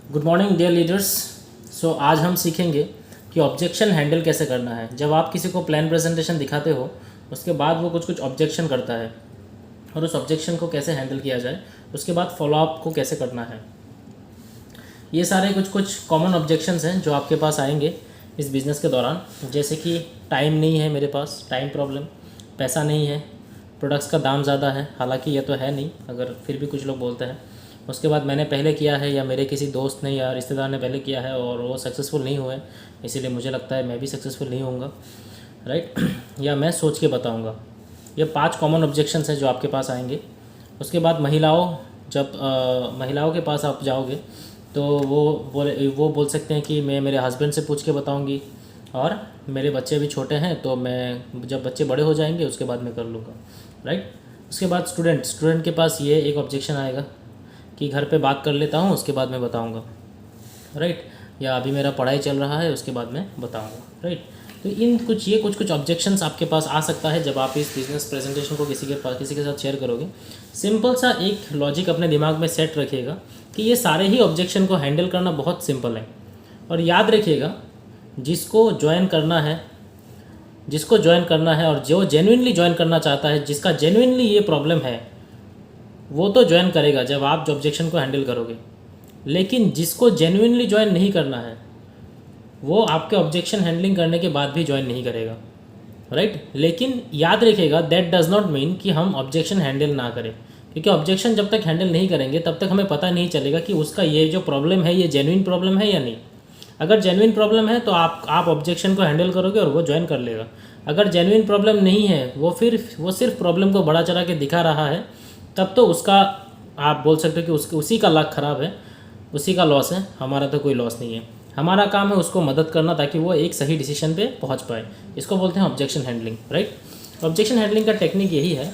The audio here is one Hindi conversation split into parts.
Good morning dear leaders. So आज हम सीखेंगे कि ऑब्जेक्शन हैंडल कैसे करना है। जब आप किसी को प्लान प्रेजेंटेशन दिखाते हो उसके बाद वो कुछ कुछ ऑब्जेक्शन करता है और उस ऑब्जेक्शन को कैसे हैंडल किया जाए, उसके बाद फॉलोअप को कैसे करना है। ये सारे कुछ कुछ कॉमन ऑब्जेक्शंस हैं जो आपके पास आएंगे इस बिज़नेस के दौरान। जैसे कि टाइम नहीं है मेरे पास, टाइम प्रॉब्लम, पैसा नहीं है, प्रोडक्ट्स का दाम ज़्यादा है, हालांकि ये तो है नहीं अगर फिर भी कुछ लोग बोलते हैं। उसके बाद मैंने पहले किया है या मेरे किसी दोस्त ने या रिश्तेदार ने पहले किया है और वो सक्सेसफुल नहीं हुए, इसीलिए मुझे लगता है मैं भी सक्सेसफुल नहीं होऊंगा, राइट। या मैं सोच के बताऊंगा। ये 5 कॉमन ऑब्जेक्शंस हैं जो आपके पास आएंगे। उसके बाद जब महिलाओं के पास आप जाओगे तो वो बोल सकते हैं कि मैं मेरे हस्बैंड से पूछ के बताऊंगी और मेरे बच्चे भी छोटे हैं तो मैं जब बच्चे बड़े हो जाएंगे उसके बाद मैं कर लूँगा, राइट। उसके बाद स्टूडेंट के पास ये एक ऑब्जेक्शन आएगा कि घर पे बात कर लेता हूँ उसके बाद मैं बताऊँगा, राइट। या अभी मेरा पढ़ाई चल रहा है उसके बाद मैं बताऊँगा, राइट। तो कुछ कुछ ऑब्जेक्शंस आपके पास आ सकता है जब आप इस बिज़नेस प्रेजेंटेशन को किसी के साथ शेयर करोगे। सिंपल सा एक लॉजिक अपने दिमाग में सेट रखिएगा कि ये सारे ही ऑब्जेक्शन को हैंडल करना बहुत सिंपल है। और याद रखिएगा जिसको ज्वाइन करना है और जो जेन्युइनली ज्वाइन करना चाहता है, जिसका जेन्युइनली ये प्रॉब्लम है, वो तो ज्वाइन करेगा जब आप ऑब्जेक्शन को हैंडल करोगे। लेकिन जिसको जेन्युइनली ज्वाइन नहीं करना है वो आपके ऑब्जेक्शन हैंडलिंग करने के बाद भी ज्वाइन नहीं करेगा, राइट। लेकिन याद रखिएगा दैट डज़ नॉट मीन कि हम ऑब्जेक्शन हैंडल ना करें, क्योंकि ऑब्जेक्शन जब तक हैंडल नहीं करेंगे तब तक हमें पता नहीं चलेगा कि उसका ये जो प्रॉब्लम है ये जेन्युइन प्रॉब्लम है या नहीं। अगर जेन्युइन प्रॉब्लम है तो आप ऑब्जेक्शन को हैंडल करोगे और वो ज्वाइन कर लेगा। अगर जेन्युइन प्रॉब्लम नहीं है, वो सिर्फ प्रॉब्लम को बढ़ा चढ़ा के दिखा रहा है, तब तो उसका आप बोल सकते हो कि उसी का लक ख़राब है, उसी का लॉस है। हमारा तो कोई लॉस नहीं है। हमारा काम है उसको मदद करना ताकि वो एक सही डिसीजन पे पहुंच पाए। इसको बोलते हैं objection handling, right. Objection handling का टेक्निक यही है,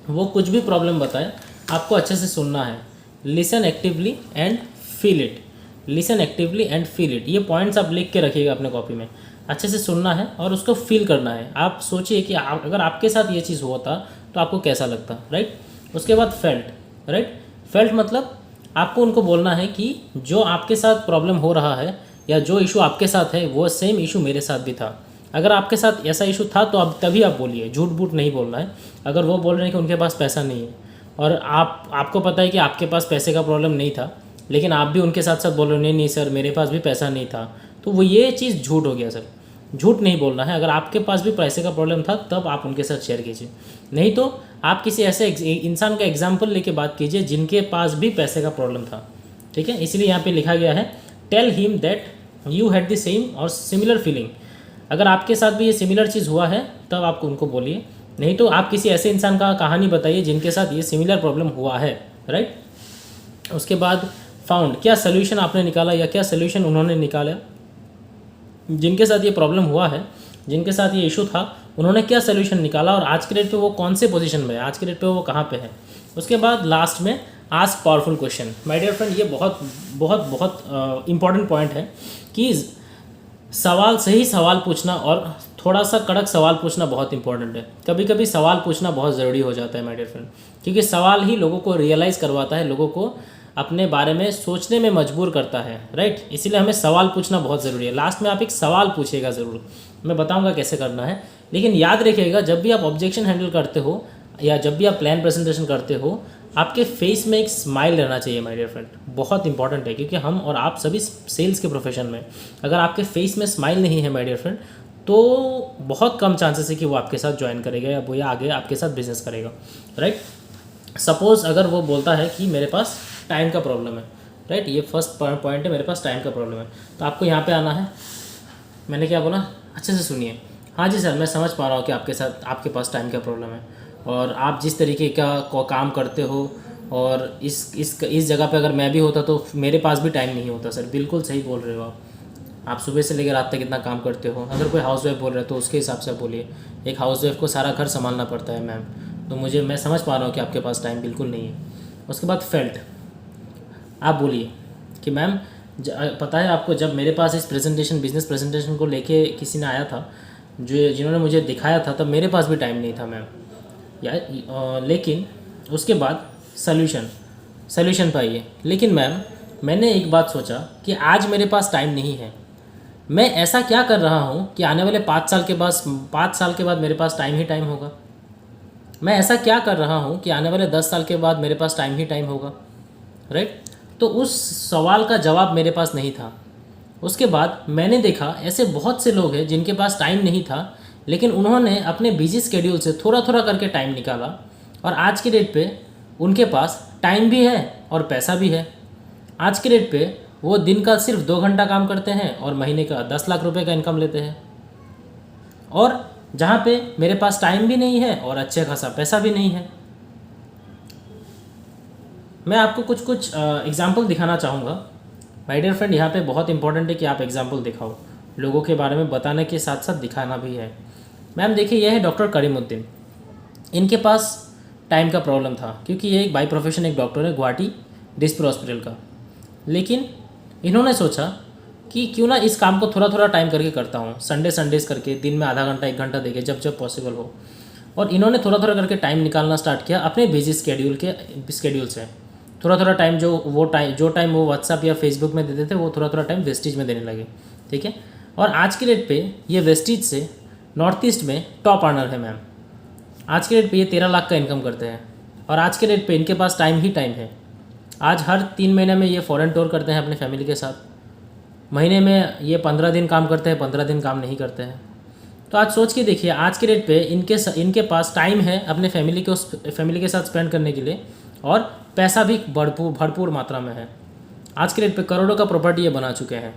वो कुछ भी प्रॉब्लम बताए आपको अच्छे से सुनना है। Listen actively and feel it, listen actively and feel it, ये पॉइंट्स आप लिख के रखिएगा अपने कॉपी में। अच्छे से सुनना है और उसको फील करना है। आप सोचिए कि अगर आपके साथ ये चीज़ होता तो आपको कैसा लगता, राइट। उसके बाद फेल्ट, राइट। फेल्ट मतलब आपको उनको बोलना है कि जो आपके साथ प्रॉब्लम हो रहा है या जो इशू आपके साथ है वो सेम इशू मेरे साथ भी था। अगर आपके साथ ऐसा इशू था तो अब तभी आप बोलिए, झूठ बूठ नहीं बोलना है। अगर वो बोल रहे हैं कि उनके पास पैसा नहीं है और आपको पता है कि आपके पास पैसे का प्रॉब्लम नहीं था, लेकिन आप भी उनके साथ साथ बोल रहे हो नहीं सर मेरे पास भी पैसा नहीं था, तो वो ये चीज़ झूठ हो गया सर। झूठ नहीं बोलना है। अगर आपके पास भी पैसे का प्रॉब्लम था तब आप उनके साथ शेयर कीजिए, नहीं तो आप किसी ऐसे इंसान का एग्जाम्पल लेके बात कीजिए जिनके पास भी पैसे का प्रॉब्लम था, ठीक है। इसलिए यहाँ पे लिखा गया है tell him that you had the same और सिमिलर फीलिंग। अगर आपके साथ भी ये सिमिलर चीज़ हुआ है तब आपको उनको बोलिए, नहीं तो आप किसी ऐसे इंसान का कहानी बताइए जिनके साथ ये सिमिलर प्रॉब्लम हुआ है, राइट। उसके बाद फाउंड, क्या सोल्यूशन आपने निकाला या क्या सोल्यूशन उन्होंने निकाला। जिनके साथ ये प्रॉब्लम हुआ है, जिनके साथ ये इशू था, उन्होंने क्या सोल्यूशन निकाला और आज के डेट पे वो कौन से पोजीशन में है, आज के डेट पे वो कहाँ पे है। उसके बाद लास्ट में ask powerful question. My dear friend, ये बहुत बहुत बहुत इंपॉर्टेंट पॉइंट है कि सही सवाल पूछना और थोड़ा सा कड़क सवाल पूछना बहुत इंपॉर्टेंट है। कभी कभी सवाल पूछना बहुत ज़रूरी हो जाता है माय डियर फ्रेंड, क्योंकि सवाल ही लोगों को रियलाइज़ करवाता है, लोगों को अपने बारे में सोचने में मजबूर करता है, राइट। इसीलिए हमें सवाल पूछना बहुत ज़रूरी है। लास्ट में आप एक सवाल पूछिएगा ज़रूर, मैं बताऊंगा कैसे करना है। लेकिन याद रखिएगा जब भी आप ऑब्जेक्शन हैंडल करते हो या जब भी आप प्लान प्रेजेंटेशन करते हो, आपके फेस में एक स्माइल रहना चाहिए माय डियर फ्रेंड। बहुत इंपॉर्टेंट है, क्योंकि हम और आप सभी सेल्स के प्रोफेशन में अगर आपके फेस में स्माइल नहीं है माय डियर फ्रेंड, तो बहुत कम चांसेस है कि वो आपके साथ ज्वाइन करेगा या वो या आगे आपके साथ बिजनेस करेगा, राइट। सपोज़ अगर वो बोलता है कि मेरे पास टाइम का प्रॉब्लम है, राइट, ये फर्स्ट पॉइंट है, मेरे पास टाइम का प्रॉब्लम है, तो आपको यहाँ पे आना है। मैंने क्या बोला, अच्छे से सुनिए। हाँ जी सर, मैं समझ पा रहा हूँ कि आपके पास टाइम का प्रॉब्लम है और आप जिस तरीके का काम करते हो और इस जगह पे अगर मैं भी होता तो मेरे पास भी टाइम नहीं होता सर। बिल्कुल सही बोल रहे हो आप सुबह से लेकर रात तक कितना काम करते हो। अगर कोई हाउस वाइफ बोल रहा है तो उसके हिसाब से बोलिए। एक हाउस वाइफ को सारा घर संभालना पड़ता है मैम, तो मैं समझ पा रहा हूँ कि आपके पास टाइम बिल्कुल नहीं है। उसके बाद फेल्ट, आप बोलिए कि मैम पता है आपको, जब मेरे पास इस बिज़नेस प्रेजेंटेशन को लेके किसी ने आया था, जिन्होंने मुझे दिखाया था, तब मेरे पास भी टाइम नहीं था मैम। लेकिन उसके बाद सोल्यूशन पाइए। लेकिन मैम मैंने एक बात सोचा कि आज मेरे पास टाइम नहीं है, मैं ऐसा क्या कर रहा हूँ कि आने वाले 5 साल के बाद मेरे पास टाइम ही टाइम होगा। मैं ऐसा क्या कर रहा हूँ कि आने वाले 10 साल के बाद मेरे पास टाइम ही टाइम होगा, राइट। तो उस सवाल का जवाब मेरे पास नहीं था। उसके बाद मैंने देखा ऐसे बहुत से लोग हैं जिनके पास टाइम नहीं था, लेकिन उन्होंने अपने बिजी स्केड्यूल से थोड़ा थोड़ा करके टाइम निकाला, और आज के डेट पे उनके पास टाइम भी है और पैसा भी है। आज के डेट पे वो दिन का सिर्फ 2 घंटा काम करते हैं और महीने का 10 लाख रुपए का इनकम लेते हैं। और जहाँ पे मेरे पास टाइम भी नहीं है और अच्छे खासा पैसा भी नहीं है। मैं आपको कुछ कुछ एग्जाम्पल दिखाना चाहूँगा। माय डियर फ्रेंड, यहाँ पे बहुत इंपॉर्टेंट है कि आप एग्जाम्पल दिखाओ, लोगों के बारे में बताने के साथ साथ दिखाना भी है। मैम देखिए, यह है डॉक्टर करीमुद्दीन। इनके पास टाइम का प्रॉब्लम था क्योंकि ये एक बाई प्रोफेशन एक डॉक्टर है गुवाहाटी डिस्पर हॉस्पिटल का। लेकिन इन्होंने सोचा कि क्यों ना इस काम को थोड़ा थोड़ा टाइम करके करता हूँ, संडेज़ करके दिन में आधा घंटा 1 घंटा देके जब जब पॉसिबल हो। और इन्होंने थोड़ा थोड़ा करके टाइम निकालना स्टार्ट किया अपने बिजी स्केड्यूल से। थोड़ा थोड़ा टाइम जो टाइम वो व्हाट्सअप या फेसबुक में देते थे वो थोड़ा थोड़ा टाइम वेस्टेज में देने लगे, ठीक है। और आज के डेट पे ये वेस्टेज से नॉर्थ ईस्ट में टॉप अर्नर है मैम। आज के डेट पे ये 13 लाख का इनकम करते हैं, और आज के डेट पे इनके पास टाइम ही टाइम है। आज हर 3 महीने में ये फॉरेन टूर करते हैं अपने फैमिली के साथ। महीने में ये 15 दिन काम करते हैं, 15 दिन काम नहीं करते हैं। तो आज सोच के देखिए, आज के डेट पे इनके पास टाइम है अपने फैमिली के साथ स्पेंड करने के लिए, और पैसा भी भरपूर मात्रा में है। आज के डेट पे करोड़ों का प्रॉपर्टी ये बना चुके हैं।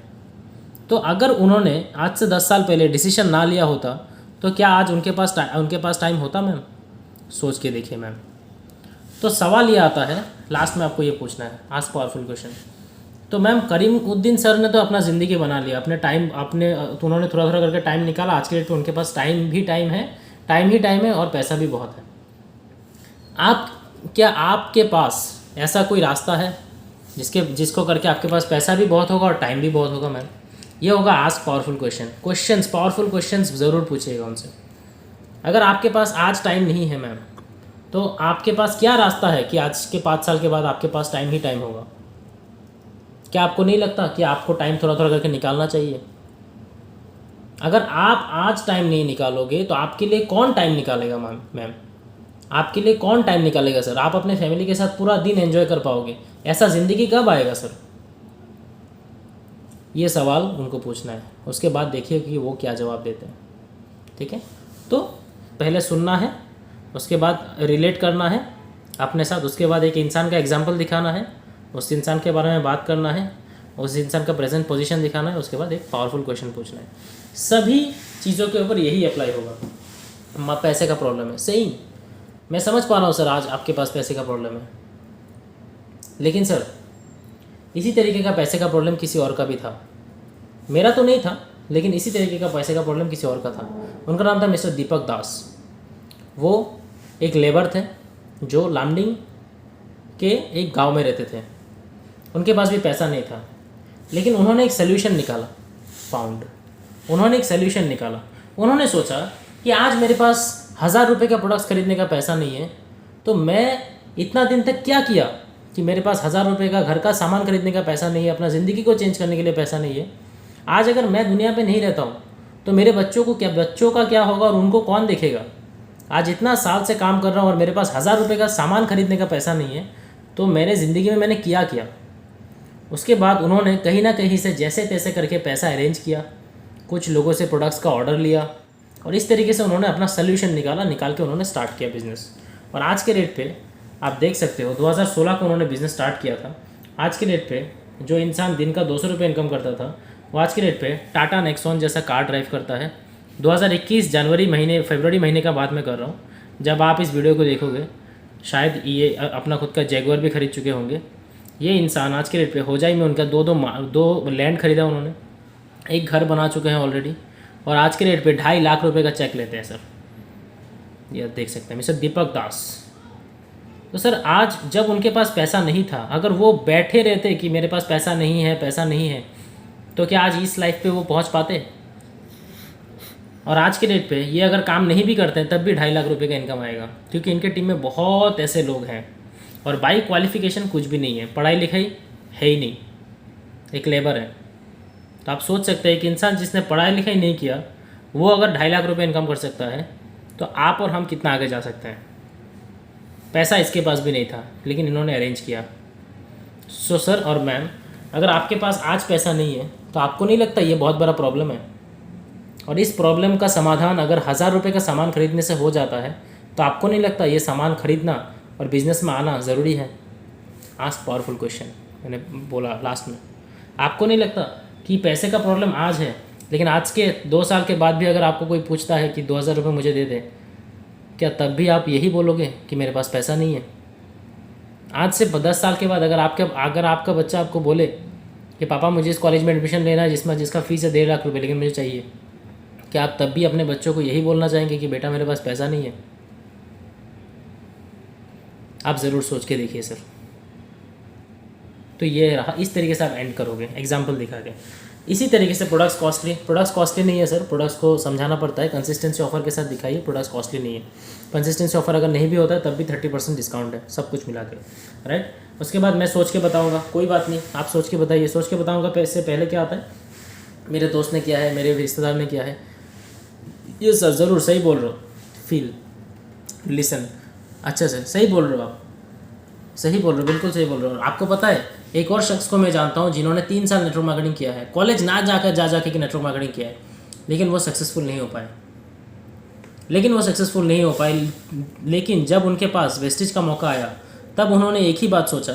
तो अगर उन्होंने आज से 10 साल पहले डिसीजन ना लिया होता तो क्या आज उनके पास टाइम होता मैम? सोच के देखिए मैम। तो सवाल ये आता है, लास्ट में आपको ये पूछना है, आस्क पावरफुल क्वेश्चन। तो मैम करीमुद्दीन सर ने तो अपना ज़िंदगी बना लिया, तो उन्होंने थोड़ा थोड़ा करके टाइम निकाला। आज के डेट पे उनके पास टाइम ही टाइम है और पैसा भी बहुत है। क्या आपके पास ऐसा कोई रास्ता है जिसको करके आपके पास पैसा भी बहुत होगा और टाइम भी बहुत होगा मैम? ये होगा आस्क पावरफुल पावरफुल क्वेश्चंस ज़रूर पूछिएगा उनसे। अगर आपके पास आज टाइम नहीं है मैम, तो आपके पास क्या रास्ता है कि आज के 5 साल के बाद आपके पास टाइम ही टाइम होगा? क्या आपको नहीं लगता कि आपको टाइम थोड़ा थोड़ा करके निकालना चाहिए? अगर आप आज टाइम नहीं निकालोगे तो आपके लिए कौन टाइम निकालेगा मैम? आपके लिए कौन टाइम निकालेगा सर? आप अपने फैमिली के साथ पूरा दिन एंजॉय कर पाओगे? ऐसा ज़िंदगी कब आएगा सर? ये सवाल उनको पूछना है। उसके बाद देखिए कि वो क्या जवाब देते हैं, ठीक है। तो पहले सुनना है, उसके बाद रिलेट करना है अपने साथ, उसके बाद एक इंसान का एग्जाम्पल दिखाना है, उस इंसान के बारे में बात करना है, उस इंसान का प्रेजेंट पोजीशन दिखाना है, उसके बाद एक पावरफुल क्वेश्चन पूछना है। सभी चीज़ों के ऊपर यही अप्लाई होगा। पैसे का प्रॉब्लम है, सही, मैं समझ पा रहा हूँ सर, आज आपके पास पैसे का प्रॉब्लम है, लेकिन सर इसी तरीके का पैसे का प्रॉब्लम किसी और का भी था। मेरा तो नहीं था, लेकिन इसी तरीके का पैसे का प्रॉब्लम किसी और का था। उनका नाम था मिस्टर दीपक दास। वो एक लेबर थे जो लामडिंग के एक गांव में रहते थे। उनके पास भी पैसा नहीं था, लेकिन उन्होंने एक सोल्यूशन निकाला। उन्होंने सोचा कि आज मेरे पास 1000 रुपये का प्रोडक्ट्स खरीदने का पैसा नहीं है, तो मैं इतना दिन तक क्या किया कि मेरे पास 1000 रुपये का घर का सामान खरीदने का पैसा नहीं है, अपना ज़िंदगी को चेंज करने के लिए पैसा नहीं है। आज अगर मैं दुनिया पे नहीं रहता हूँ तो मेरे बच्चों का क्या होगा और उनको कौन देखेगा? आज इतना साल से काम कर रहा हूँ और मेरे पास 1000 रुपये का सामान खरीदने का पैसा नहीं है, तो मेरे ज़िंदगी में मैंने क्या किया? उसके बाद उन्होंने कहीं ना कहीं से जैसे तैसे करके पैसा अरेंज किया, कुछ लोगों से प्रोडक्ट्स का ऑर्डर लिया, और इस तरीके से उन्होंने अपना सोल्यूशन निकाल के उन्होंने स्टार्ट किया बिज़नेस। और आज के डेट पे आप देख सकते हो 2016 को उन्होंने बिज़नेस स्टार्ट किया था। आज के डेट पे जो इंसान दिन का 200 रुपये इनकम करता था, वो आज के डेट पे टाटा नेक्सॉन जैसा कार ड्राइव करता है। 2021 फरवरी महीने का बात मैं कर रहा हूँ, जब आप इस वीडियो को देखोगे शायद ये अपना खुद का जैगुआर भी खरीद चुके होंगे। ये इंसान आज के डेट पे होजाई में उनका दो लैंड खरीदा उन्होंने, एक घर बना चुके हैं ऑलरेडी, और आज के डेट पे 2.5 लाख रुपए का चेक लेते हैं सर। ये देख सकते हैं मिस्टर दीपक दास। तो सर आज जब उनके पास पैसा नहीं था, अगर वो बैठे रहते कि मेरे पास पैसा नहीं है, तो क्या आज इस लाइफ पे वो पहुंच पाते? और आज के डेट पे ये अगर काम नहीं भी करते हैं तब भी 2.5 लाख रुपए का इनकम आएगा, क्योंकि इनके टीम में बहुत ऐसे लोग हैं और बाई क्वालिफिकेशन कुछ भी नहीं है, पढ़ाई लिखाई है ही नहीं, एक लेबर है। तो आप सोच सकते हैं कि इंसान जिसने पढ़ाई लिखाई नहीं किया वो अगर 2.5 लाख रुपए इनकम कर सकता है तो आप और हम कितना आगे जा सकते हैं। पैसा इसके पास भी नहीं था लेकिन इन्होंने अरेंज किया। सो सर और मैम, अगर आपके पास आज पैसा नहीं है तो आपको नहीं लगता ये बहुत बड़ा प्रॉब्लम है? और इस प्रॉब्लम का समाधान अगर 1000 रुपये का सामान खरीदने से हो जाता है तो आपको नहीं लगता ये सामान खरीदना और बिज़नेस में आना ज़रूरी है? आस्क पावरफुल क्वेश्चन, मैंने बोला लास्ट में। आपको नहीं लगता कि पैसे का प्रॉब्लम आज है लेकिन आज के 2 साल के बाद भी अगर आपको कोई पूछता है कि 2000 रुपये मुझे दे दे, क्या तब भी आप यही बोलोगे कि मेरे पास पैसा नहीं है? आज से 10 साल के बाद अगर आपका बच्चा आपको बोले कि पापा मुझे इस कॉलेज में एडमिशन लेना है जिसका फ़ीस है 1.5 लाख रुपये लेकिन मुझे चाहिए, क्या आप तब भी अपने बच्चों को यही बोलना चाहेंगे कि बेटा मेरे पास पैसा नहीं है? आप ज़रूर सोच के देखिए सर। तो ये रहा, इस तरीके से आप एंड करोगे एग्जाम्पल दिखा के। इसी तरीके से प्रोडक्ट्स कॉस्टली नहीं है सर, प्रोडक्ट्स को समझाना पड़ता है। कंसिस्टेंसी ऑफर के साथ दिखाइए, प्रोडक्ट्स कॉस्टली नहीं है। कंसिस्टेंसी ऑफर अगर नहीं भी होता है तब भी 30% डिस्काउंट है, सब कुछ मिला के, राइट। उसके बाद मैं सोच के बताऊँगा, कोई बात नहीं, आप सोच के बताइए। सोच के बताऊँगा इससे पहले क्या आता है, मेरे दोस्त ने किया है, मेरे रिश्तेदार ने किया है, ये सर ज़रूर सही बोल रहे हो, फील लिसन, अच्छा सर सही बोल रहे हो आप, सही बोल रहे हो, बिल्कुल सही बोल रहे हो। आपको पता है एक और शख्स को मैं जानता हूँ जिन्होंने 3 साल नेटवर्क मार्केटिंग किया है, कॉलेज ना जाकर जा के नेटवर्क मार्केटिंग किया है, लेकिन वो सक्सेसफुल नहीं हो पाए। लेकिन जब उनके पास वेस्टेज का मौका आया तब उन्होंने एक ही बात सोचा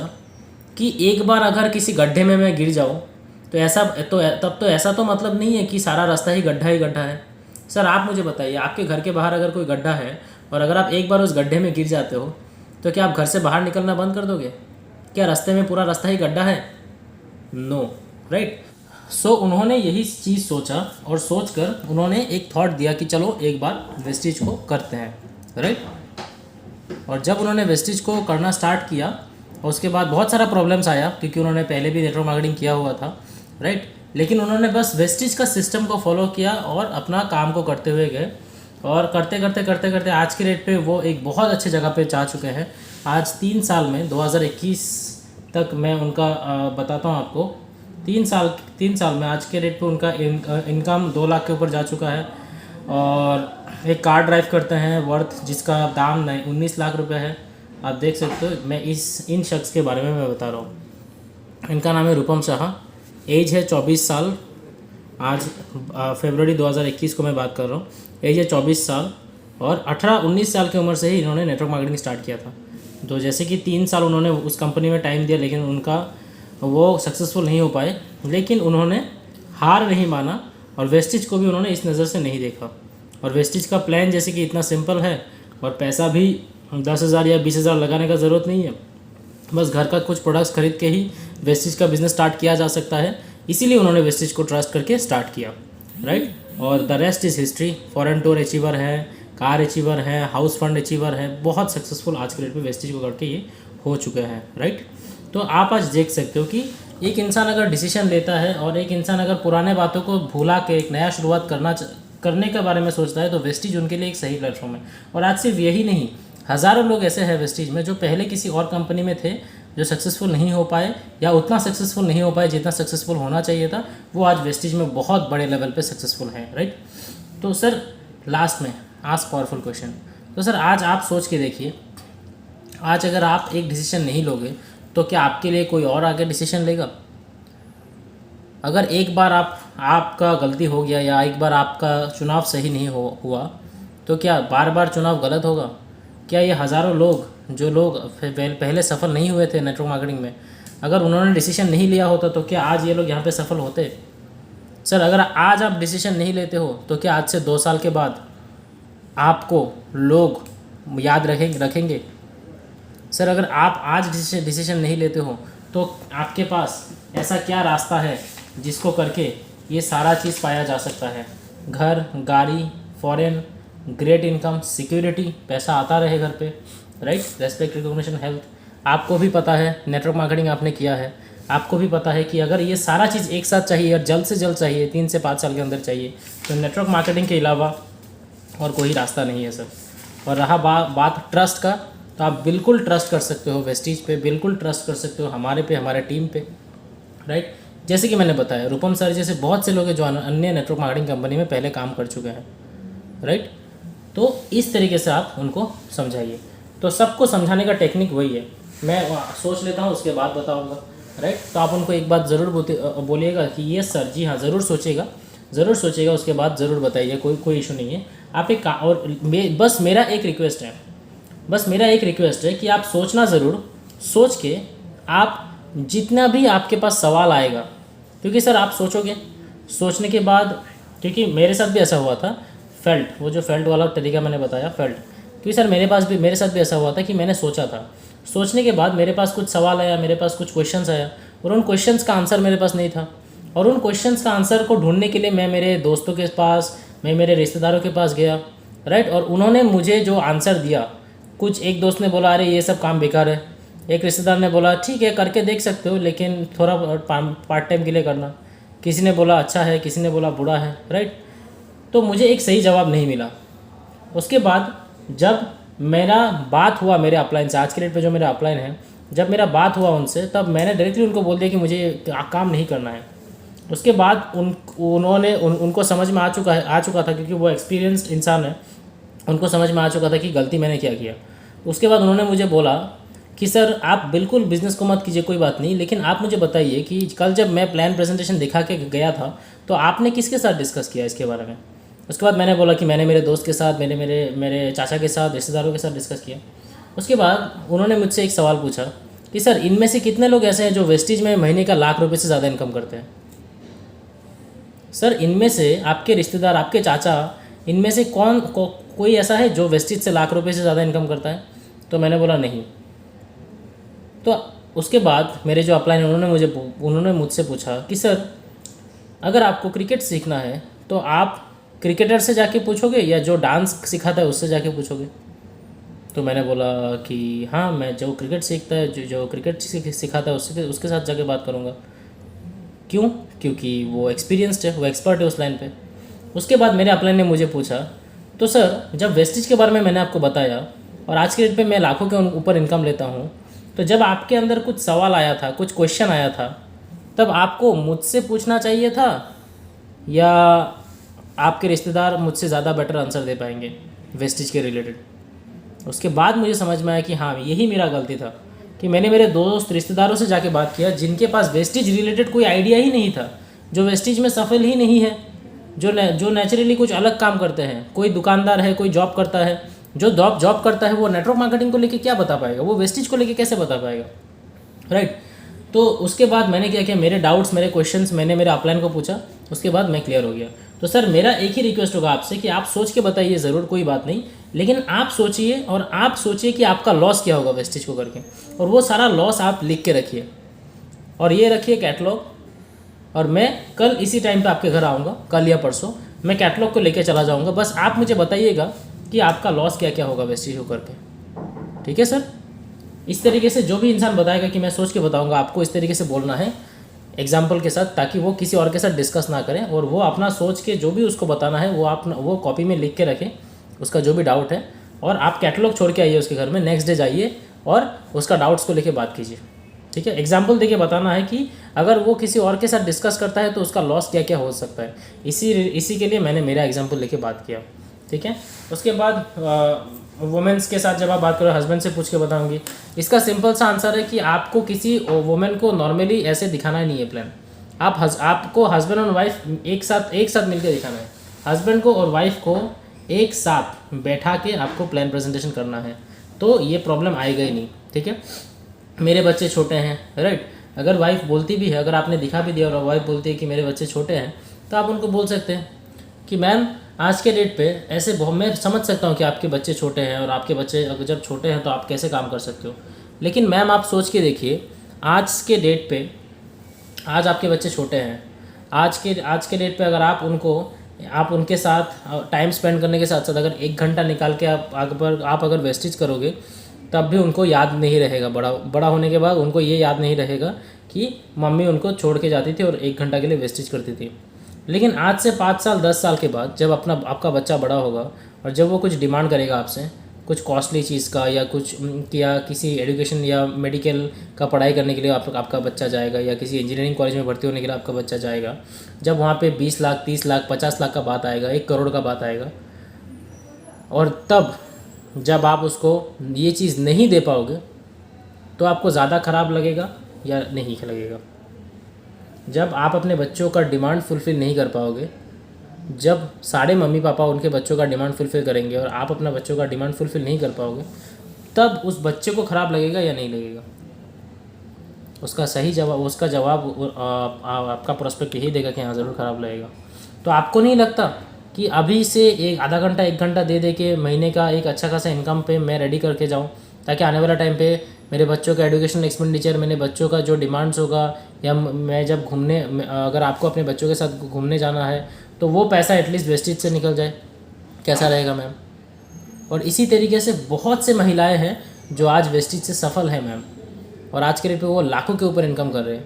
कि एक बार अगर किसी गड्ढे में मैं गिर जाऊँ तो ऐसा तो मतलब नहीं है कि सारा रास्ता ही गड्ढा है। सर आप मुझे बताइए, आपके घर के बाहर अगर कोई गड्ढा है और अगर आप एक बार उस गड्ढे में गिर जाते हो तो क्या आप घर से बाहर निकलना बंद कर दोगे? क्या रास्ते में पूरा रास्ता ही गड्ढा है? No, right. सो उन्होंने यही चीज़ सोचा और सोचकर उन्होंने एक थॉट दिया कि चलो एक बार वेस्टेज को करते हैं, राइट। और जब उन्होंने वेस्टेज को करना स्टार्ट किया और उसके बाद बहुत सारा प्रॉब्लम्स आया क्योंकि उन्होंने पहले भी नेटवर्क मार्केटिंग किया हुआ था, राइट। लेकिन उन्होंने बस वेस्टेज का सिस्टम को फॉलो किया और अपना काम को करते हुए गए और करते करते आज के डेट पे वो एक बहुत अच्छे जगह पे जा चुके हैं। आज 3 साल में 2021 तक मैं उनका बताता हूँ आपको, 3 साल में आज के रेट पे उनका इनकम 2 लाख के ऊपर जा चुका है और एक कार ड्राइव करते हैं वर्थ जिसका दाम 19 लाख रुपए है। आप देख सकते हो, मैं इन शख्स के बारे में मैं बता रहा हूँ। इनका नाम है रूपम शाह, एज है 24 साल। आज फरवरी 2021 को मैं बात कर रहा हूँ। एज है 24 साल और 18-19 साल की उम्र से ही इन्होंने नेटवर्क मार्केटिंग स्टार्ट किया था। तो जैसे कि 3 साल उन्होंने उस कंपनी में टाइम दिया लेकिन उनका वो सक्सेसफुल नहीं हो पाए, लेकिन उन्होंने हार नहीं माना और वेस्टेज को भी उन्होंने इस नज़र से नहीं देखा। और वेस्टेज का प्लान जैसे कि इतना सिंपल है और पैसा भी 10,000 या 20,000 लगाने का ज़रूरत नहीं है, बस घर का कुछ प्रोडक्ट्स खरीद के ही वेस्टेज का बिज़नेस स्टार्ट किया जा सकता है। इसीलिए उन्होंने वेस्टेज को ट्रस्ट करके स्टार्ट किया, राइट। और the rest is history. Foreign tour achiever है, कार अचीवर है, हाउस फंड अचीवर है, बहुत सक्सेसफुल आज के डेट पे वेस्टेज को करके ये हो चुके हैं, राइट। तो आप आज देख सकते हो कि एक इंसान अगर डिसीजन लेता है और एक इंसान अगर पुराने बातों को भुला के एक नया शुरुआत करने के बारे में सोचता है तो वेस्टेज उनके लिए एक सही प्लेटफॉर्म है। और आज सिर्फ यही नहीं, हज़ारों लोग ऐसे हैं वेस्टेज में जो पहले किसी और कंपनी में थे, जो सक्सेसफुल नहीं हो पाए या उतना सक्सेसफुल नहीं हो पाए जितना सक्सेसफुल होना चाहिए था, वो आज वेस्टेज में बहुत बड़े लेवल पे सक्सेसफुल हैं, राइट। तो सर लास्ट में आस्क पावरफुल क्वेश्चन। तो सर आज आप सोच के देखिए, आज अगर आप एक डिसीजन नहीं लोगे तो क्या आपके लिए कोई और आगे डिसीजन लेगा? अगर एक बार आपका गलती हो गया या एक बार आपका चुनाव सही नहीं हुआ तो क्या बार बार चुनाव गलत होगा? क्या ये हज़ारों लोग जो लोग पहले सफल नहीं हुए थे नेटवर्क मार्केटिंग में, अगर उन्होंने डिसीजन नहीं लिया होता तो क्या आज ये लोग यहाँ पे सफल होते? सर अगर आज आप डिसीजन नहीं लेते हो तो क्या आज से 2 साल के बाद आपको लोग याद रखेंगे? सर अगर आप आज डिसीजन नहीं लेते हो तो आपके पास ऐसा क्या रास्ता है जिसको करके ये सारा चीज़ पाया जा सकता है? घर, गाड़ी, फॉरेन, ग्रेट इनकम, सिक्योरिटी, पैसा आता रहे घर पे, राइट, रेस्पेक्ट, रिकॉग्निशन, हेल्थ। आपको भी पता है नेटवर्क मार्केटिंग आपने किया है, आपको भी पता है कि अगर ये सारा चीज़ एक साथ चाहिए और जल्द से जल्द चाहिए, 3 से 5 साल के अंदर चाहिए, तो नेटवर्क मार्केटिंग के अलावा और कोई रास्ता नहीं है सर। और रहा बात ट्रस्ट का, तो आप बिल्कुल ट्रस्ट कर सकते हो वेस्टेज पे, बिल्कुल ट्रस्ट कर सकते हो हमारे टीम पे, राइट। जैसे कि मैंने बताया, रूपम सर जैसे बहुत से लोग हैं जो अन्य नेटवर्क मार्केटिंग कंपनी में पहले काम कर चुके हैं, राइट। तो इस तरीके से आप उनको समझाइए। तो सबको समझाने का टेक्निक वही है, मैं सोच लेता हूँ उसके बाद बताऊँगा, राइट। तो आप उनको एक बात ज़रूर बोलिएगा कि ये सर, जी हाँ, ज़रूर सोचिएगा, उसके बाद ज़रूर बताइए, कोई इशू नहीं है। आप एक और बस मेरा एक रिक्वेस्ट है कि आप सोचना ज़रूर, सोच के आप जितना भी आपके पास सवाल आएगा, क्योंकि सर आप सोचोगे, सोचने के बाद, क्योंकि मेरे साथ भी ऐसा हुआ था, वो जो फेल्ट वाला तरीका मैंने बताया, क्योंकि सर मेरे साथ भी ऐसा हुआ था कि मैंने सोचा था, सोचने के बाद मेरे पास कुछ सवाल आया, मेरे पास कुछ क्वेश्चंस आया, और उन क्वेश्चंस का आंसर मेरे पास नहीं था, और उन क्वेश्चंस का आंसर को ढूंढने के लिए मैं मेरे दोस्तों के पास, मैं मेरे रिश्तेदारों के पास गया, राइट। और उन्होंने मुझे जो आंसर दिया, कुछ एक दोस्त ने बोला अरे ये सब काम बेकार है, एक रिश्तेदार ने बोला ठीक है करके देख सकते हो लेकिन थोड़ा पार्ट टाइम के लिए करना, किसी ने बोला अच्छा है, किसी ने बोला बुरा है, राइट। तो मुझे एक सही जवाब नहीं मिला। उसके बाद जब मेरा बात हुआ मेरे अपलाइन से, आज के डेट पे जो मेरा अपलाइन है, जब मेरा बात हुआ उनसे, तब मैंने डायरेक्टली उनको बोल दिया कि मुझे काम नहीं करना है। उसके बाद उनको समझ में आ चुका था, क्योंकि वो एक्सपीरियंस्ड इंसान है, उनको समझ में आ चुका था कि गलती मैंने क्या किया। उसके बाद उन्होंने मुझे बोला कि सर आप बिल्कुल बिज़नेस को मत कीजिए, कोई बात नहीं, लेकिन आप मुझे बताइए कि कल जब मैं प्लान प्रेजेंटेशन दिखा के गया था तो आपने किसके साथ डिस्कस किया इसके बारे में। उसके बाद मैंने बोला कि मैंने मेरे दोस्त के साथ, मेरे चाचा के साथ, रिश्तेदारों के साथ डिस्कस किया। उसके बाद उन्होंने मुझसे एक सवाल पूछा कि सर इनमें से कितने लोग ऐसे हैं जो वेस्टेज में महीने का ₹1,00,000 से ज़्यादा इनकम करते हैं। सर इनमें से आपके रिश्तेदार, आपके चाचा, इनमें से कोई ऐसा है जो वेस्टेज से ₹1,00,000 से ज़्यादा इनकम करता है। तो मैंने बोला नहीं। तो उसके बाद मेरे जो अपलाइन उन्होंने मुझसे पूछा कि सर अगर आपको क्रिकेट सीखना है तो आप क्रिकेटर से जाके पूछोगे या जो डांस सिखाता है उससे जाके पूछोगे। तो मैंने बोला कि हाँ, मैं जो क्रिकेट सीखता है, जो क्रिकेट सिखाता है उसके साथ जाके बात करूँगा। क्यों? क्योंकि वो एक्सपीरियंस्ड है, वो एक्सपर्ट है उस लाइन पे। उसके बाद मेरे अपलाइन ने मुझे पूछा तो सर जब वेस्टेज के बारे में मैंने आपको बताया और आज के डेट पे मैं लाखों के ऊपर इनकम लेता हूँ, तो जब आपके अंदर कुछ सवाल आया था, कुछ क्वेश्चन आया था, तब आपको मुझसे पूछना चाहिए था या आपके रिश्तेदार मुझसे ज़्यादा बेटर आंसर दे पाएंगे वेस्टेज के रिलेटेड। उसके बाद मुझे समझ में आया कि हाँ, यही मेरा गलती था कि मैंने मेरे दोस्त रिश्तेदारों से जाके बात किया जिनके पास वेस्टेज रिलेटेड कोई आइडिया ही नहीं था, जो वेस्टेज में सफल ही नहीं है, जो नेचुरली कुछ अलग काम करते हैं। कोई दुकानदार है, कोई जॉब करता है, जो जॉब करता है वो नेटवर्क मार्केटिंग को लेके क्या बता पाएगा, वो वेस्टेज को लेके कैसे बता पाएगा, राइट। तो उसके बाद मैंने क्या किया, मेरे डाउट्स, मेरे क्वेश्चंस मैंने मेरे अपलाइन को पूछा, उसके बाद मैं क्लियर हो गया। तो सर मेरा एक ही रिक्वेस्ट होगा आपसे कि आप सोच के बताइए ज़रूर, कोई बात नहीं, लेकिन आप सोचिए और आप सोचिए कि आपका लॉस क्या होगा वेस्टेज को करके, और वो सारा लॉस आप लिख के रखिए और ये रखिए कैटलॉग। और मैं कल इसी टाइम पे आपके घर आऊँगा, कल या परसों मैं कैटलॉग को लेके चला जाऊँगा। बस आप मुझे बताइएगा कि आपका लॉस क्या क्या होगा वेस्टेज को करके, ठीक है सर। इस तरीके से जो भी इंसान बताएगा कि मैं सोच के बताऊँगा, आपको इस तरीके से बोलना है एग्जाम्पल के साथ, ताकि वो किसी और के साथ डिस्कस ना करें और वो अपना सोच के जो भी उसको बताना है वो कॉपी में लिख के रखें, उसका जो भी डाउट है, और आप कैटलॉग छोड़ के आइए उसके घर में, नेक्स्ट डे जाइए और उसका डाउट्स को लेके बात कीजिए, ठीक है। एग्जाम्पल देके बताना है कि अगर वो किसी और के साथ डिस्कस करता है तो उसका लॉस क्या क्या हो सकता है। इसी के लिए मैंने मेरा एग्जाम्पल लेके बात किया, ठीक है। उसके बाद वुमेंस के साथ जब आप बात करो, हस्बैंड से पूछ के बताऊंगी। इसका सिंपल सा आंसर है कि आपको किसी वुमेन को नॉर्मली ऐसे दिखाना ही नहीं है प्लान। आपको हस्बैंड और वाइफ एक साथ मिलकर दिखाना है। हस्बैंड को और वाइफ को एक साथ बैठा के आपको प्लान प्रेजेंटेशन करना है, तो ये प्रॉब्लम आएगा ही नहीं, ठीक है। मेरे बच्चे छोटे हैं, राइट। अगर वाइफ बोलती भी है, अगर आपने दिखा भी दिया और वाइफ बोलती है कि मेरे बच्चे छोटे हैं, तो आप उनको बोल सकते हैं कि मैम आज के डेट पे ऐसे मैं समझ सकता हूँ कि आपके बच्चे छोटे हैं और आपके बच्चे अगर जब छोटे हैं तो आप कैसे काम कर सकते हो, लेकिन मैम आप सोच के देखिए आज के डेट पे, आज आपके बच्चे छोटे हैं, आज के डेट पे अगर आप उनके साथ टाइम स्पेंड करने के साथ साथ अगर 1 घंटा निकाल के आप अगर वेस्टेज करोगे, तब भी उनको याद नहीं रहेगा। बड़ा होने के बाद उनको ये याद नहीं रहेगा कि मम्मी उनको छोड़ के जाती थी और 1 घंटा के लिए वेस्टेज करती थी। लेकिन आज से 5 साल 10 साल के बाद जब आपका बच्चा बड़ा होगा और जब वो कुछ डिमांड करेगा आपसे, कुछ कॉस्टली चीज़ का या कुछ या किसी एजुकेशन या मेडिकल का पढ़ाई करने के लिए आपका बच्चा जाएगा, या किसी इंजीनियरिंग कॉलेज में भर्ती होने के लिए आपका बच्चा जाएगा, जब वहाँ पे 20 लाख 30 लाख 50 लाख का बात आएगा, 1 करोड़ का बात आएगा, और तब जब आप उसको ये चीज़ नहीं दे पाओगे तो आपको ज़्यादा ख़राब लगेगा या नहीं लगेगा? जब आप अपने बच्चों का डिमांड फुलफ़िल नहीं कर पाओगे, जब सारे मम्मी पापा उनके बच्चों का डिमांड फुलफ़िल करेंगे और आप अपना बच्चों का डिमांड फुलफ़िल नहीं कर पाओगे, तब उस बच्चे को ख़राब लगेगा या नहीं लगेगा? उसका जवाब आपका प्रोस्पेक्ट यही देगा कि हाँ ज़रूर ख़राब लगेगा। तो आपको नहीं लगता कि अभी से एक आधा घंटा 1 घंटा दे के महीने का एक अच्छा खासा इनकम पे मैं रेडी करके जाऊँ, ताकि आने वाला टाइम पे मेरे बच्चों का एजुकेशनल एक्सपेंडिचर, मेरे बच्चों का जो डिमांड्स होगा, या मैं जब अगर आपको अपने बच्चों के साथ घूमने जाना है तो वो पैसा एटलीस्ट वेस्टेज से निकल जाए। कैसा रहेगा मैम? और इसी तरीके से बहुत से महिलाएं हैं जो आज वेस्टेज से सफल हैं मैम, और आज के रेट पे वो लाखों के ऊपर इनकम कर रहे हैं,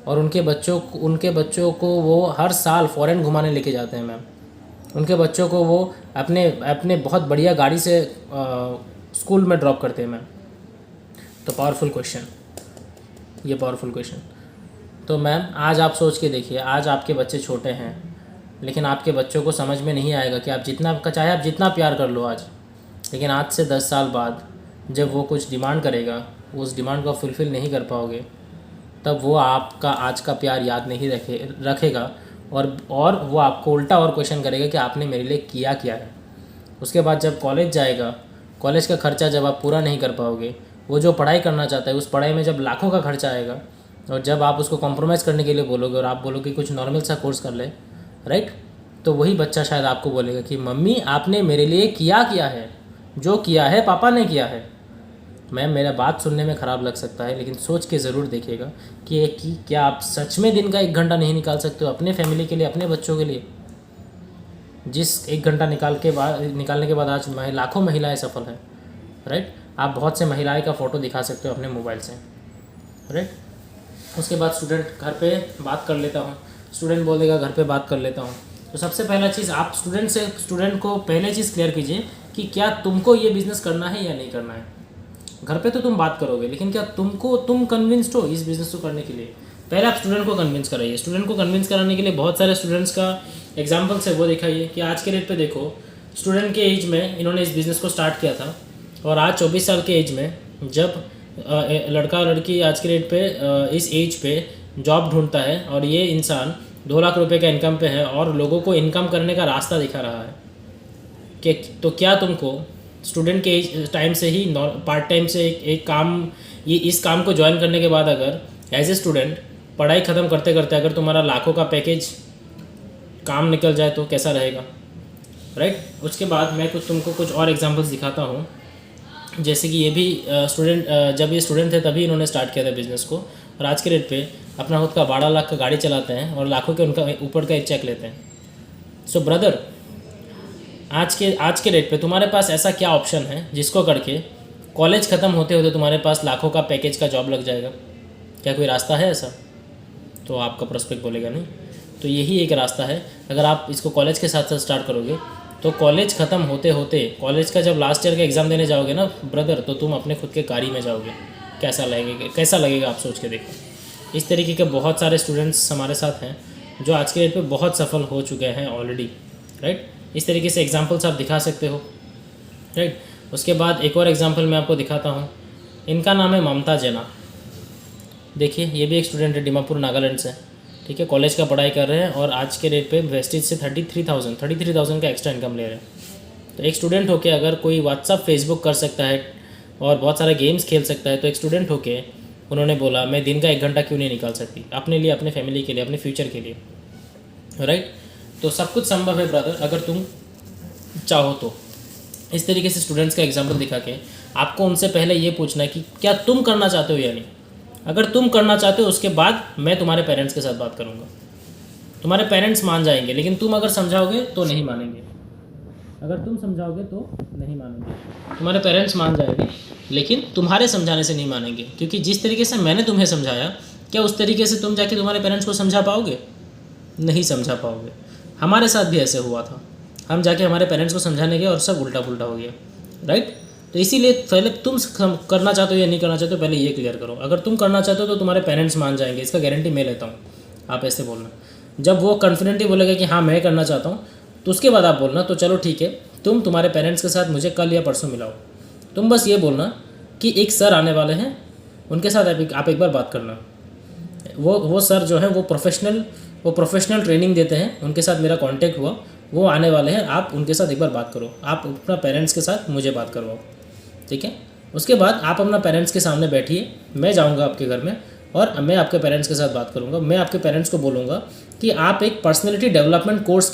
और उनके बच्चों को वो हर साल फॉरेन घुमाने लेके जाते हैं मैम। उनके बच्चों को वो अपने बहुत बढ़िया गाड़ी से स्कूल में ड्रॉप करते हैं मैम। तो पावरफुल क्वेश्चन, ये पावरफुल क्वेश्चन। तो मैम आज आप सोच के देखिए, आज आपके बच्चे छोटे हैं, लेकिन आपके बच्चों को समझ में नहीं आएगा कि आप जितना प्यार कर लो आज, लेकिन आज से 10 साल बाद जब वो कुछ डिमांड करेगा, वो उस डिमांड को फुलफ़िल नहीं कर पाओगे, तब वो आपका आज का प्यार याद नहीं रखेगा, और वो आपको उल्टा और क्वेश्चन करेगा कि आपने मेरे लिए किया क्या है। उसके बाद जब कॉलेज जाएगा, कॉलेज का ख़र्चा जब आप पूरा नहीं कर पाओगे, वो जो पढ़ाई करना चाहता है उस पढ़ाई में जब लाखों का खर्चा आएगा, और जब आप उसको कॉम्प्रोमाइज़ करने के लिए बोलोगे और आप बोलोगे कुछ नॉर्मल सा कोर्स कर ले, राइट, तो वही बच्चा शायद आपको बोलेगा कि मम्मी आपने मेरे लिए किया है, जो किया है पापा ने किया है। मैम मेरा बात सुनने में ख़राब लग सकता है, लेकिन सोच के ज़रूर देखिएगा कि क्या आप सच में दिन का 1 घंटा नहीं निकाल सकते हो अपने फैमिली के लिए, अपने बच्चों के लिए? जिस 1 घंटा निकालने के बाद आज लाखों महिलाएं सफल हैं, राइट। आप बहुत से महिलाएं का फ़ोटो दिखा सकते हो अपने मोबाइल से, राइट। उसके बाद स्टूडेंट घर पे बात कर लेता हूँ, स्टूडेंट बोलेगा घर पे बात कर लेता हूँ। तो सबसे पहला चीज़ आप स्टूडेंट को पहले चीज़ क्लियर कीजिए कि क्या तुमको ये बिज़नेस करना है या नहीं करना है। घर पे तो तुम बात करोगे, लेकिन क्या तुम कन्विंस्ड हो इस बिज़नेस को करने के लिए? पहले आप स्टूडेंट को कन्विंस कराइए। स्टूडेंट को कन्विंस कराने के लिए बहुत सारे स्टूडेंट्स का एग्जाम्पल्स है, वो दिखाइए कि आज के डेट पे देखो, स्टूडेंट के एज में इन्होंने इस बिज़नेस को स्टार्ट किया था, और आज 24 साल के एज में जब लड़का और लड़की आज के डेट पे इस एज पे जॉब ढूंढता है, और ये इंसान 2 लाख रुपए का इनकम पे है और लोगों को इनकम करने का रास्ता दिखा रहा है, कि तो क्या तुमको स्टूडेंट के टाइम से ही पार्ट टाइम से एक काम, इस काम को ज्वाइन करने के बाद अगर एज ए स्टूडेंट पढ़ाई ख़त्म करते करते अगर तुम्हारा लाखों का पैकेज काम निकल जाए तो कैसा रहेगा, राइट। उसके बाद मैं तुमको कुछ और एग्जांपल्स दिखाता हूँ, जैसे कि ये भी जब ये स्टूडेंट थे तभी इन्होंने स्टार्ट किया था बिज़नेस को, और आज के रेट पे अपना खुद का 12 लाख का गाड़ी चलाते हैं और लाखों के उनका ऊपर का एक चेक लेते हैं। सो ब्रदर, आज के रेट पे तुम्हारे पास ऐसा क्या ऑप्शन है जिसको करके कॉलेज ख़त्म होते होते तुम्हारे पास लाखों का पैकेज का जॉब लग जाएगा? क्या कोई रास्ता है ऐसा? तो आपका प्रोस्पेक्ट बोलेगा नहीं। तो यही एक रास्ता है, अगर आप इसको कॉलेज के साथ साथ स्टार्ट करोगे तो कॉलेज ख़त्म होते होते, कॉलेज का जब लास्ट ईयर का एग्ज़ाम देने जाओगे ना ब्रदर, तो तुम अपने खुद के गाड़ी में जाओगे। कैसा लगेगा आप सोच के देखो। इस तरीके के बहुत सारे स्टूडेंट्स हमारे साथ हैं जो आज के डेट पे बहुत सफल हो चुके हैं ऑलरेडी, राइट। इस तरीके से एग्जांपल्स आप दिखा सकते हो, राइट। उसके बाद एक और एग्जांपल मैं आपको दिखाता हूँ। इनका नाम है ममता जेना। देखिए, ये भी एक स्टूडेंट है, डिमापुर नागालैंड से, ठीक है। कॉलेज का पढ़ाई कर रहे हैं और आज के डेट पे वेस्टेज से 33,000 का एक्स्ट्रा इनकम ले रहे हैं। तो एक स्टूडेंट होके अगर कोई व्हाट्सअप फेसबुक कर सकता है और बहुत सारे गेम्स खेल सकता है, तो एक स्टूडेंट होके उन्होंने बोला मैं दिन का 1 घंटा क्यों नहीं निकाल सकती अपने लिए, अपने फैमिली के लिए, अपने फ्यूचर के लिए, राइट। तो सब कुछ संभव है ब्रदर, अगर तुम चाहो तो। इस तरीके से स्टूडेंट्स का एग्जाम्पल दिखा के आपको उनसे पहले ये पूछना है कि क्या तुम करना चाहते हो या नहीं। अगर तुम करना चाहते हो, उसके बाद मैं तुम्हारे पेरेंट्स के साथ बात करूँगा। तुम्हारे पेरेंट्स मान जाएंगे, लेकिन तुम अगर समझाओगे तो नहीं मानेंगे। अगर तुम समझाओगे तो नहीं मानेंगे। तुम्हारे पेरेंट्स मान जाएंगे, लेकिन तुम्हारे समझाने से नहीं मानेंगे, क्योंकि जिस तरीके से मैंने तुम्हें समझाया, क्या उस तरीके से तुम जाके तुम्हारे पेरेंट्स को समझा पाओगे? नहीं समझा पाओगे। हमारे साथ भी ऐसे हुआ था, हम जाके हमारे पेरेंट्स को समझाने गए और सब उल्टा पुल्टा हो गया, राइट। तो इसीलिए पहले तुम करना चाहते हो या नहीं करना चाहते हो, पहले ये क्लियर करो। अगर तुम करना चाहते हो तो तुम्हारे पेरेंट्स मान जाएंगे, इसका गारंटी मैं लेता हूँ। आप ऐसे बोलना, जब वो कॉन्फिडेंटली बोलेगा कि हाँ मैं करना चाहता हूँ, तो उसके बाद आप बोलना तो चलो ठीक है, तुम तुम्हारे पेरेंट्स के साथ मुझे कल या परसों मिलाओ। तुम बस ये बोलना कि एक सर आने वाले हैं, उनके साथ आप एक बार बात करना। वो सर जो है वो प्रोफेशनल ट्रेनिंग देते हैं, उनके साथ मेरा कांटेक्ट हुआ, वो आने वाले हैं, आप उनके साथ एक बार बात करो, आप अपना पेरेंट्स के साथ मुझे बात करवाओ, ठीक है। उसके बाद आप अपना पेरेंट्स के सामने बैठिए, मैं जाऊंगा आपके घर में और मैं आपके पेरेंट्स के साथ बात करूंगा। मैं आपके पेरेंट्स को बोलूँगा कि आप एक पर्सनैलिटी डेवलपमेंट कोर्स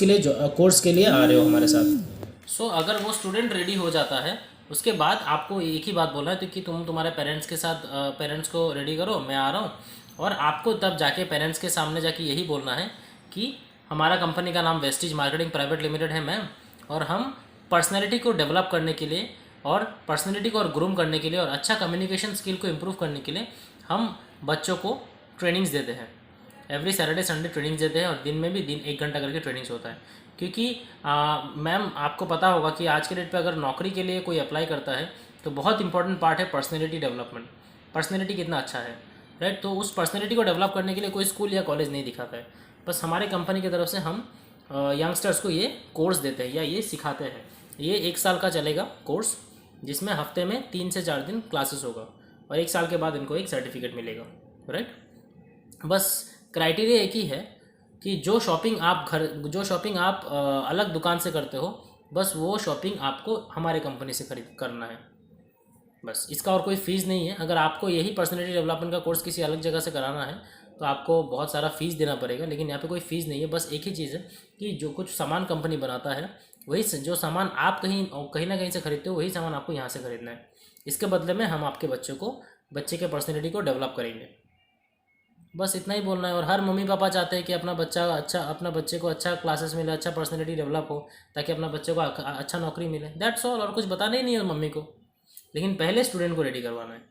के लिए आ रहे हो हमारे साथ। सो अगर वो स्टूडेंट रेडी हो जाता है, उसके बाद आपको एक ही बात बोलना है, तो कि तुम तुम्हारे पेरेंट्स के साथ पेरेंट्स को रेडी करो, मैं आ रहा हूँ। और आपको तब जाके पेरेंट्स के सामने जाके यही बोलना है कि हमारा कंपनी का नाम वेस्टीज मार्केटिंग प्राइवेट लिमिटेड है मैम, और हम पर्सनैलिटी को डेवलप करने के लिए और पर्सनैलिटी को और ग्रूम करने के लिए और अच्छा कम्युनिकेशन स्किल को इम्प्रूव करने के लिए हम बच्चों को ट्रेनिंग्स देते हैं। एवरी सैटरडे संडे ट्रेनिंग्स देते हैं, और दिन में भी 1 घंटा करके ट्रेनिंग्स होता है। क्योंकि मैम आपको पता होगा कि आज के डेट पे अगर नौकरी के लिए कोई अप्लाई करता है तो बहुत इंपॉर्टेंट पार्ट है पर्सनैलिटी डेवलपमेंट। पर्सनैलिटी कितना अच्छा है, राइट। तो उस पर्सनैलिटी को डेवलप करने के लिए कोई स्कूल या कॉलेज नहीं दिखाता है, बस हमारे कंपनी की तरफ से हम यंगस्टर्स को ये कोर्स देते हैं या ये सिखाते हैं। ये 1 साल का चलेगा कोर्स, जिसमें हफ्ते में 3 से 4 दिन क्लासेस होगा, और 1 साल के बाद इनको एक सर्टिफिकेट मिलेगा, राइट। बस क्राइटेरिया एक ही है कि जो शॉपिंग आप अलग दुकान से करते हो, बस वो शॉपिंग आपको हमारे कंपनी से खरीद करना है, बस। इसका और कोई फ़ीस नहीं है। अगर आपको यही पर्सनैलिटी डेवलपमेंट का कोर्स किसी अलग जगह से कराना है तो आपको बहुत सारा फ़ीस देना पड़ेगा, लेकिन यहाँ पे कोई फ़ीस नहीं है। बस एक ही चीज़ है कि जो कुछ सामान कंपनी बनाता है, वही जो सामान आप कहीं ना कहीं से खरीदते हो, वही सामान आपको यहाँ से खरीदना है। इसके बदले में हम आपके बच्चे के पर्सनैलिटी को डेवलप करेंगे। बस इतना ही बोलना है। और हर मम्मी पापा चाहते हैं कि अपना बच्चे को अच्छा क्लासेस मिले, अच्छा पर्सनैलिटी डेवलप हो, ताकि अपना बच्चे को अच्छा नौकरी मिले। That's all. और कुछ बताना ही नहीं है मम्मी को, लेकिन पहले स्टूडेंट को रेडी करवाना है।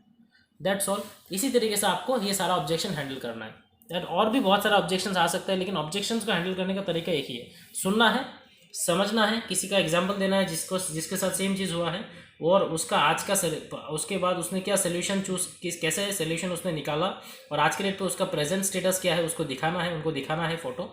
That's all. इसी तरीके से आपको ये सारा ऑब्जेक्शन हैंडल करना है। दैट और भी बहुत सारा ऑब्जेक्शंस आ सकता है, लेकिन ऑब्जेक्शंस को हैंडल करने का तरीका एक ही है, सुनना है, समझना है, किसी का एग्जाम्पल देना है जिसके साथ सेम चीज़ हुआ है, और उसका उसके बाद उसने क्या सोल्यूशन कैसे सोल्यूशन उसने निकाला, और आज के डेट पे उसका प्रेजेंट स्टेटस क्या है, उसको दिखाना है, उनको दिखाना है फोटो।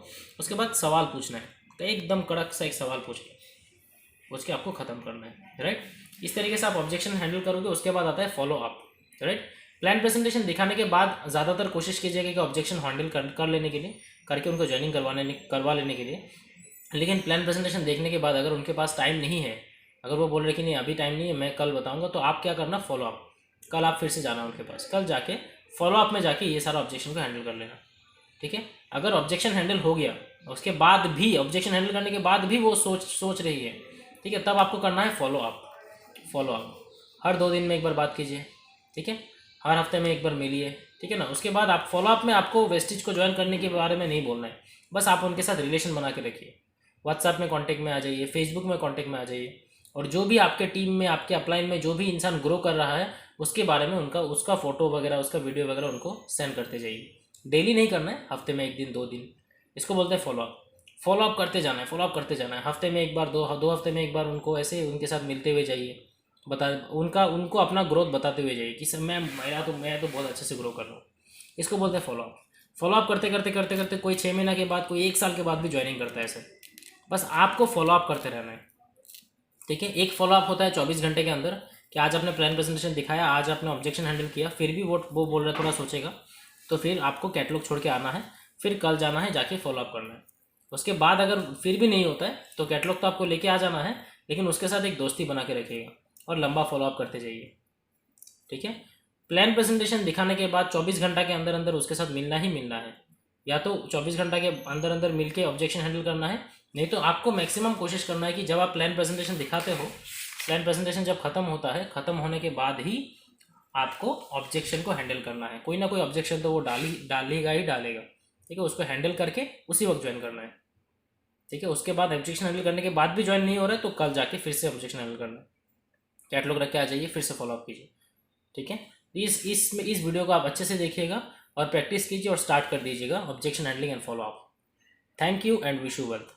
उसके बाद सवाल पूछना है, तो एकदम कड़क सा एक सवाल पूछ के आपको ख़त्म करना है, राइट। इस तरीके से आप ऑब्जेक्शन हैंडल करोगे। उसके बाद आता है follow up, right. Plan presentation दिखाने के बाद ज़्यादातर कोशिश कीजिएगा कि ऑब्जेक्शन हैंडल कर लेने के लिए, करके उनको ज्वाइनिंग करवा लेने के लिए। लेकिन प्लान प्रेजेंटेशन देखने के बाद अगर उनके पास टाइम नहीं है, अगर वो बोल रहे कि नहीं अभी टाइम नहीं है, मैं कल बताऊंगा, तो आप क्या करना, फॉलो अप। कल आप फिर से जाना उनके पास, कल जाके फॉलो अप में जाके ये सारा ऑब्जेक्शन को हैंडल कर लेना, ठीक है। अगर ऑब्जेक्शन हैंडल हो गया, उसके बाद भी ऑब्जेक्शन हैंडल करने के बाद भी वो सोच रही है, ठीक है, तब आपको करना है फॉलो अप। हर 2 दिन में एक बार बात कीजिए, ठीक है, हर हफ्ते में एक बार मिलिए, ठीक है ना। उसके बाद आप फॉलो अप में आपको वेस्टिज को ज्वाइन करने के बारे में नहीं बोलना है, बस आप उनके साथ रिलेशन बना के रखिए। व्हाट्सएप में कांटेक्ट में आ जाइए, फेसबुक में कांटेक्ट में आ जाइए, और जो भी आपके टीम में, आपके अपलाइन में जो भी इंसान ग्रो कर रहा है, उसके बारे में उसका फोटो वगैरह, उसका वीडियो वगैरह उनको सेंड करते जाइए। डेली नहीं करना है, हफ्ते में 1 दिन 2 दिन, इसको बोलते हैं फॉलो अप करते जाना है। हफ्ते में एक बार, 2 हफ्ते में एक बार उनको ऐसे उनके साथ मिलते हुए जाइए, उनको अपना ग्रोथ बताते हुए जाइए कि सर मैं तो बहुत अच्छे से ग्रो कर रहा हूँ। इसको बोलते हैं फॉलो अप करते कोई 6 महीना के बाद, कोई 1 साल के बाद भी ज्वाइनिंग करता है ऐसे। बस आपको फॉलो अप करते रहना है, ठीक है। एक फॉलो अप होता है 24 घंटे के अंदर, कि आज आपने प्लान प्रेजेंटेशन दिखाया, आज आपने ऑब्जेक्शन हैंडल किया, फिर भी वो बोल रहा है, थोड़ा सोचेगा, तो फिर आपको कैटलॉग छोड़ के आना है, फिर कल जाना है, जाके फॉलो अप करना है। उसके बाद अगर फिर भी नहीं होता है तो कैटलॉग तो आपको लेके आ जाना है, लेकिन उसके साथ एक दोस्ती बना के रखिएगा और लंबा फॉलो अप करते जाइए, ठीक है। प्लान प्रेजेंटेशन दिखाने के बाद 24 घंटा के अंदर अंदर उसके साथ मिलना ही मिलना है, या तो 24 घंटा के अंदर अंदर मिल के ऑब्जेक्शन हैंडल करना है, नहीं तो आपको मैक्सिमम कोशिश करना है कि जब आप प्लान प्रेजेंटेशन दिखाते हो, प्लान प्रेजेंटेशन जब खत्म होता है, खत्म होने के बाद ही आपको ऑब्जेक्शन को हैंडल करना है। कोई ना कोई ऑब्जेक्शन तो वो डालेगा, ठीक है, उसको हैंडल करके उसी वक्त ज्वाइन करना है, ठीक है। उसके बाद ऑब्जेक्शन हैंडल करने के बाद भी ज्वाइन नहीं हो रहा है तो कल जाके फिर से ऑब्जेक्शन हैंडल करना है, कैटलॉग रख के आ जाइए, फिर से फॉलो अप कीजिए, ठीक है। इस वीडियो को आप अच्छे से देखिएगा और प्रैक्टिस कीजिए और स्टार्ट कर दीजिएगा objection handling and follow up. Thank you and wish you wealth.